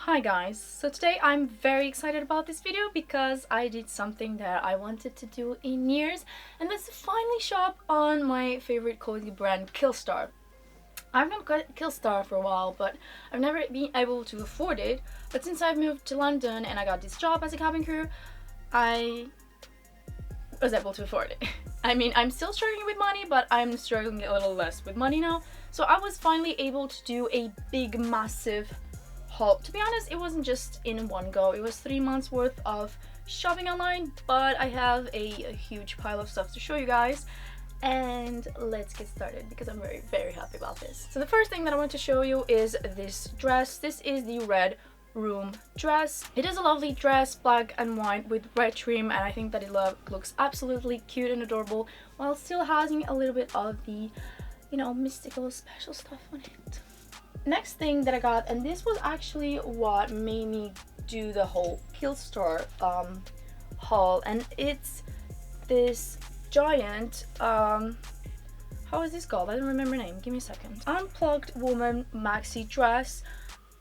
Hi guys, so today I'm very excited about this video because I did something that I wanted to do in years, and that's to finally shop on my favorite clothing brand, KILLSTAR. I've known KILLSTAR for a while, but I've never been able to afford it. But since I've moved to London and I got this job as a cabin crew, I was able to afford it. I mean, I'm still struggling with money, but I'm struggling a little less with money now. So I was finally able to do a big, massive haul. To be honest, it wasn't just in one go. It was 3 months worth of shopping online, but I have a huge pile of stuff to show you guys. And let's get started because I'm very, very happy about this. So the first thing that I want to show you is this dress. This is the red room dress. It is a lovely dress, black and white with red trim, and I think that it looks absolutely cute and adorable while still having a little bit of the, you know, mystical special stuff on it. Next thing that I got, and this was actually what made me do the whole KILLSTAR haul, and it's this giant how is this called? I don't remember the name. Give me a second. Unplugged woman maxi dress.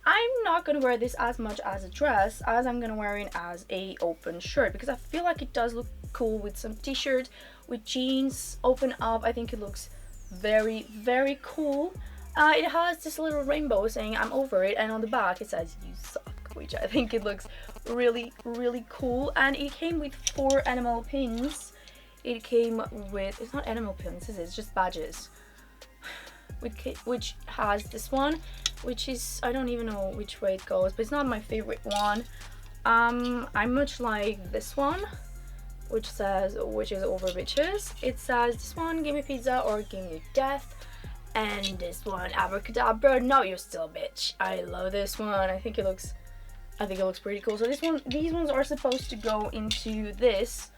I'm not gonna wear this as much as a dress as I'm gonna wear it as a open shirt because I feel like it does look cool with some t-shirt, with jeans open up. I think it looks very, very cool. It has this little rainbow saying I'm over it, and on the back it says you suck, which I think it looks really, really cool. And it came with 4 animal pins. It came with, it's not animal pins, is it? It's just badges. Which has this one, which is, I don't even know which way it goes, but it's not my favorite one. I much like this one, which says, which is over bitches. It says this one, give me pizza or give me death. And this one, abracadabra, no, you're still a bitch. I love this one. I think it looks pretty cool. So these ones are supposed to go into this,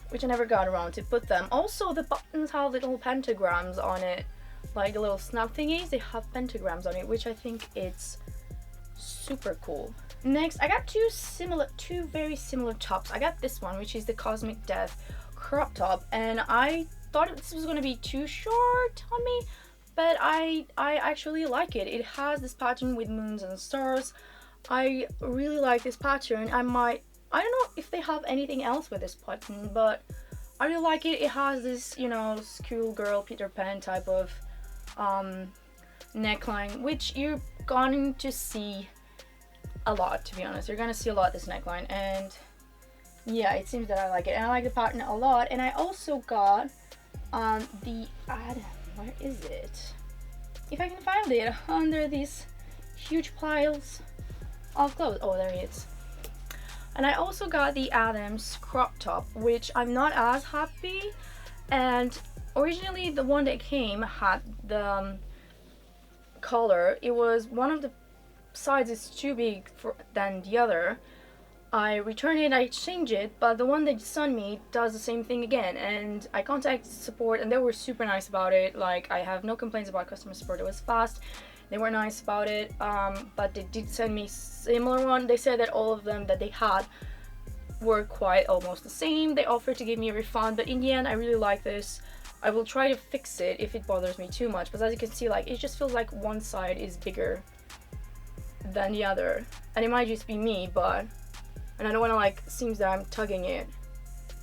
which I never got around to put them. Also, the buttons have little pentagrams on it, like the little snap thingies. They have pentagrams on it, which I think it's super cool. Next, I got two very similar tops. I got this one, which is the Cosmic Death crop top, and I thought this was going to be too short on me, but I actually like it. It has this pattern with moons and stars. I really like this pattern. I don't know if they have anything else with this pattern, but I really like it. It has this, you know, schoolgirl Peter Pan type of neckline, which you're going to see a lot, to be honest. You're going to see a lot this neckline, and yeah, it seems that I like it, and I like the pattern a lot. And I also got the Addams, where is it? If I can find it under these huge piles of clothes. Oh, there it is. And I also got the Addams crop top, which I'm not as happy. And originally the one that came had the collar. It was one of the sizes too big than the other. I returned it, I exchanged it, but the one they sent me does the same thing again, and I contacted support and they were super nice about it. Like, I have no complaints about customer support. It was fast, they were nice about it, but they did send me similar one. They said that all of them that they had were quite almost the same. They offered to give me a refund, but in the end I really like this. I will try to fix it if it bothers me too much, but as you can see, like, it just feels like one side is bigger than the other, and it might just be me, but and I don't want to, like, seems that I'm tugging it,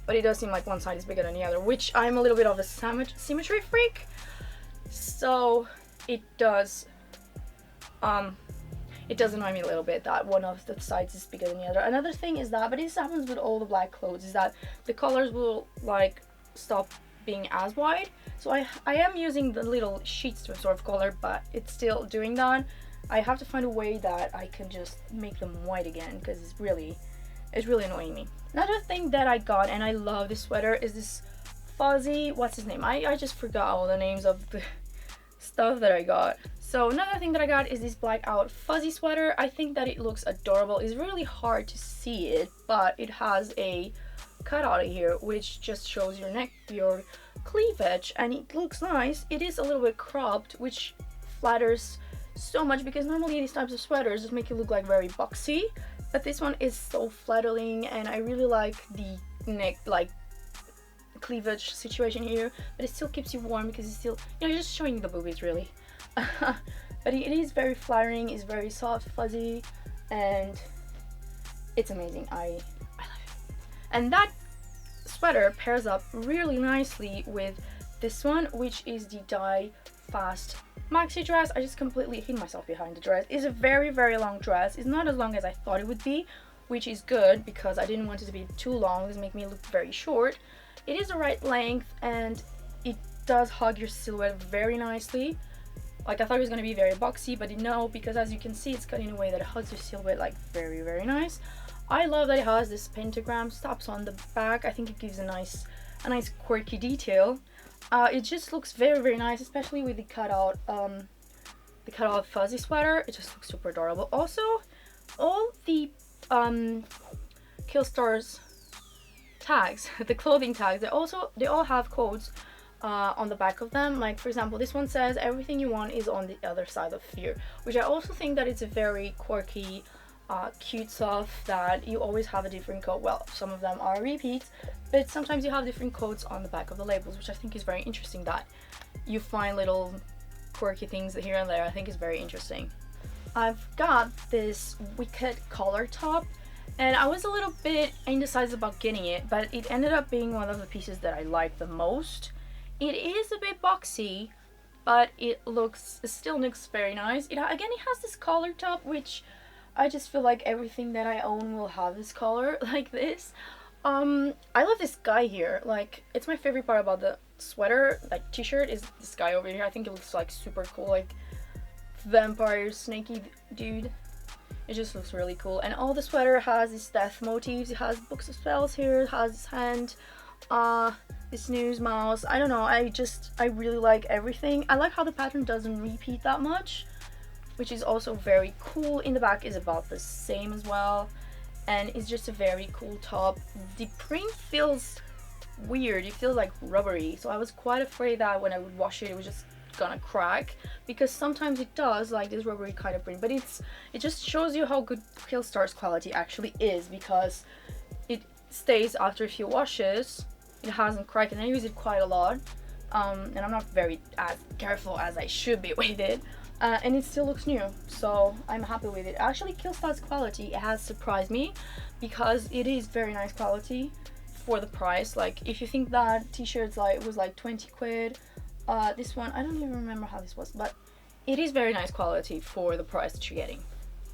but it does seem like one side is bigger than the other, which I'm a little bit of a symmetry freak, so it does annoy me a little bit that one of the sides is bigger than the other. Another thing is that, but this happens with all the black clothes, is that the colors will, like, stop being as wide. So I am using the little sheets to absorb color, but it's still doing that. I have to find a way that I can just make them white again, because it's really annoying me. Another thing that I got, and I love this sweater, is this fuzzy, what's his name? I just forgot all the names of the stuff that I got. So another thing that I got is this Blackout fuzzy sweater. I think that it looks adorable. It's really hard to see it, but it has a cutout here, which just shows your neck, your cleavage, and it looks nice. It is a little bit cropped, which flatters so much, because normally these types of sweaters just make you look like very boxy, but this one is so flattering, and I really like the neck, like, cleavage situation here, but it still keeps you warm because it's still, you know, you're just showing the boobies really. but it is very flattering, it's very soft, fuzzy, and it's amazing. I love it. And that sweater pairs up really nicely with this one, which is the Dye Fast Maxi dress. I just completely hid myself behind the dress. It's a very, very long dress. It's not as long as I thought it would be, which is good because I didn't want it to be too long. This make me look very short. It is the right length and it does hug your silhouette very nicely. Like, I thought it was going to be very boxy, but no, because as you can see, it's cut in a way that it hugs your silhouette like very, very nice. I love that it has this pentagram stops on the back. I think it gives a nice quirky detail. It just looks very, very nice, especially with the cutout fuzzy sweater. It just looks super adorable. Also, all the KILLSTAR's tags, the clothing tags, they all have codes on the back of them. Like, for example, this one says everything you want is on the other side of fear, which I also think that it's a very quirky, cute stuff that you always have a different code. Well, some of them are repeats, but sometimes you have different codes on the back of the labels, which I think is very interesting, that you find little quirky things here and there. I think is very interesting. I've got this wicked collar top, and I was a little bit indecisive about getting it, but it ended up being one of the pieces that I like the most. It is a bit boxy, but it still looks very nice. Again, it has this collar top, which I just feel like everything that I own will have this collar like this. I love this guy here. Like, it's my favorite part about the sweater, like t-shirt, is this guy over here. I think it looks like super cool, like vampire snaky dude. It just looks really cool. And all the sweater has these death motifs. It has books of spells here. It has his hand, this snooze mouse. I don't know, I really like everything. I like how the pattern doesn't repeat that much, which is also very cool. In the back is about the same as well, and it's just a very cool top. The print feels weird, it feels like rubbery, so I was quite afraid that when I would wash it, it was just gonna crack, because sometimes it does, like this rubbery kind of print, but it just shows you how good KILLSTAR's quality actually is, because it stays after a few washes. It hasn't cracked, and I use it quite a lot, and I'm not as careful as I should be with it. And it still looks new, so I'm happy with it. Actually, KILLSTAR's quality has surprised me, because it is very nice quality for the price. Like, if you think that t-shirts was like 20 quid, this one, I don't even remember how this was, but it is very nice quality for the price that you're getting.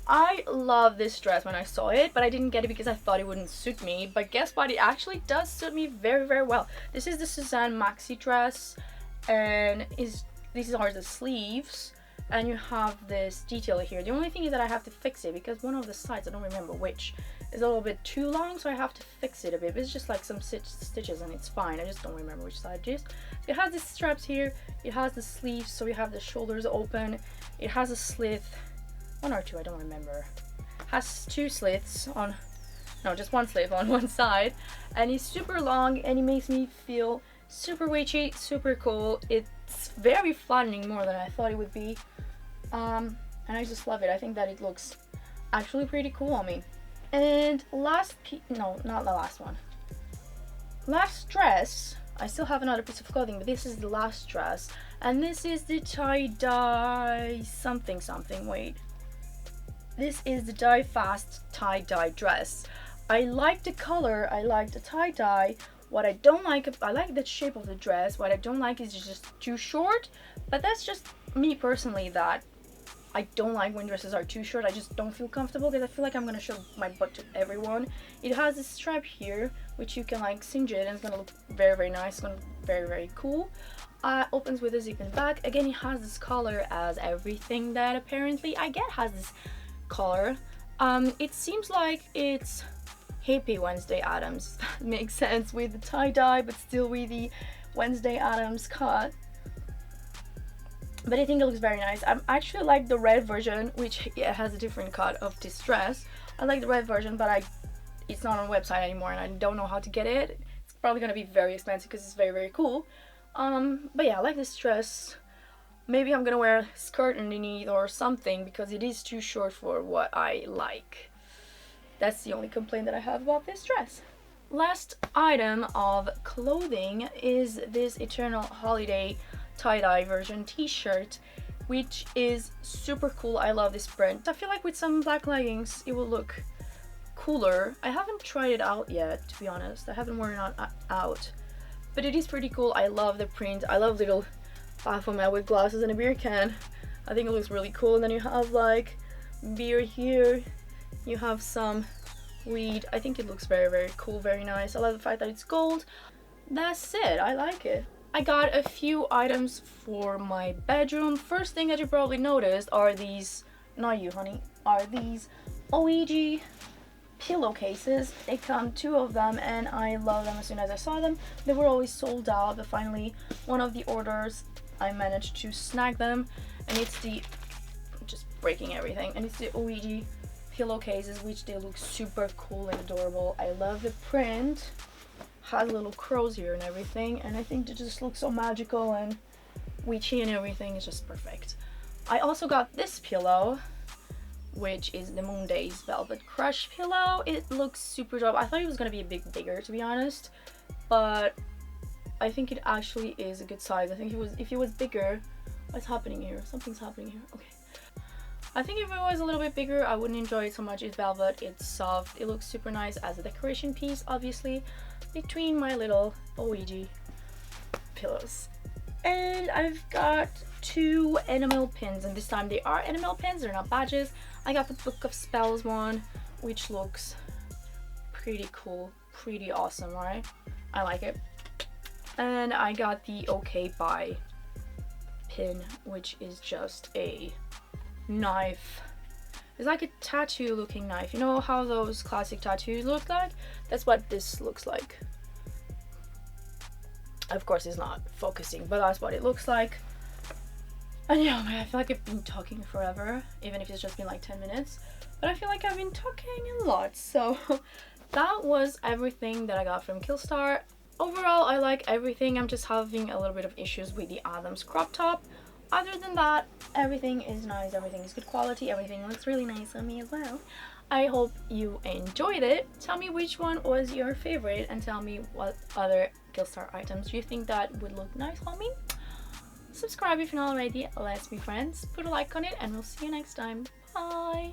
I love this dress when I saw it, but I didn't get it because I thought it wouldn't suit me. But guess what? It actually does suit me very, very well. This is the Suzanne Maxi dress, and these are the sleeves. And you have this detail here. The only thing is that I have to fix it, because one of the sides, I don't remember which, is a little bit too long, so I have to fix it a bit. But it's just like some stitches and it's fine. I just don't remember which side it is. It has these straps here, it has the sleeves, so you have the shoulders open. It has a slit, one or two, I don't remember. It has two slits on, no, just one slit on one side. And it's super long, and it makes me feel super witchy, super cool. It's very flattering, more than I thought it would be. And I just love it. I think that it looks actually pretty cool on me. And last dress, I still have another piece of clothing, but this is the last dress, and this is the tie-dye something, wait. This is the Dye Fast tie-dye dress. I like the color, I like the tie-dye. What I don't like, I like the shape of the dress. What I don't like is it's just too short, but that's just me personally, that I don't like when dresses are too short. I just don't feel comfortable, because I feel like I'm gonna show my butt to everyone. It has this strap here, which you can like cinch it, and it's gonna look very, very nice. It's gonna look very, very cool. Opens with a zip in the back. Again, it has this collar, as everything that apparently I get has this collar. It seems like it's hippie Wednesday Addams. That makes sense, with the tie-dye, but still with the Wednesday Addams cut. But I think it looks very nice. I actually like the red version, which has a different cut of this dress. I like the red version, but it's not on the website anymore, and I don't know how to get it. It's probably gonna be very expensive because it's very, very cool. But yeah, I like this dress. Maybe I'm gonna wear a skirt underneath or something, because it is too short for what I like. That's the only complaint that I have about this dress. Last item of clothing is this Eternal Holiday tie-dye version t-shirt. which is super cool. I love this print. I feel like with some black leggings it will look cooler. I haven't tried it out yet, to be honest. I haven't worn it out, but it is pretty cool. I love the print. I love little Baphomet with glasses and a beer can. I think it looks really cool. And then you have like beer here, you have some weed. I think it looks very, very cool, very nice. I love the fact that it's gold. That's it. I like it. I got a few items for my bedroom. First thing that you probably noticed are these, not you honey, are these OEG pillowcases. They come 2 of them and I love them. As soon as I saw them, they were always sold out, but finally one of the orders I managed to snag them, and it's the, just breaking everything, and it's the OEG pillowcases, which they look super cool and adorable. I love the print, has little crows here and everything, and I think they just look so magical and witchy and everything. Is just perfect. I also got this pillow, which is the Moon Days Velvet Crush pillow. It looks super dope. I thought it was gonna be a bit bigger, to be honest, but I think it actually is a good size. I think if it was bigger, what's happening here? Something's happening here. Okay. I think if it was a little bit bigger, I wouldn't enjoy it so much. It's velvet, it's soft, it looks super nice as a decoration piece, obviously, between my little OEG pillows. And I've got 2 enamel pins, and this time they are enamel pins, they're not badges. I got the Book of Spells one, which looks pretty cool, pretty awesome, right? I like it. And I got the OK Bye pin, which is just a knife. It's like a tattoo looking knife. You know how those classic tattoos look like? That's what this looks like. Of course it's not focusing, but that's what it looks like. And yeah, I feel like I've been talking forever, even if it's just been like 10 minutes, but I feel like I've been talking a lot. So that was everything that I got from KILLSTAR. Overall, I like everything. I'm just having a little bit of issues with the Addams crop top. Other than that, everything is nice, everything is good quality, everything looks really nice on me as well. I hope you enjoyed it. Tell me which one was your favorite, and tell me what other KILLSTAR items do you think that would look nice on me. Subscribe if you're not already. Let's be friends. Put a like on it, and we'll see you next time. Bye!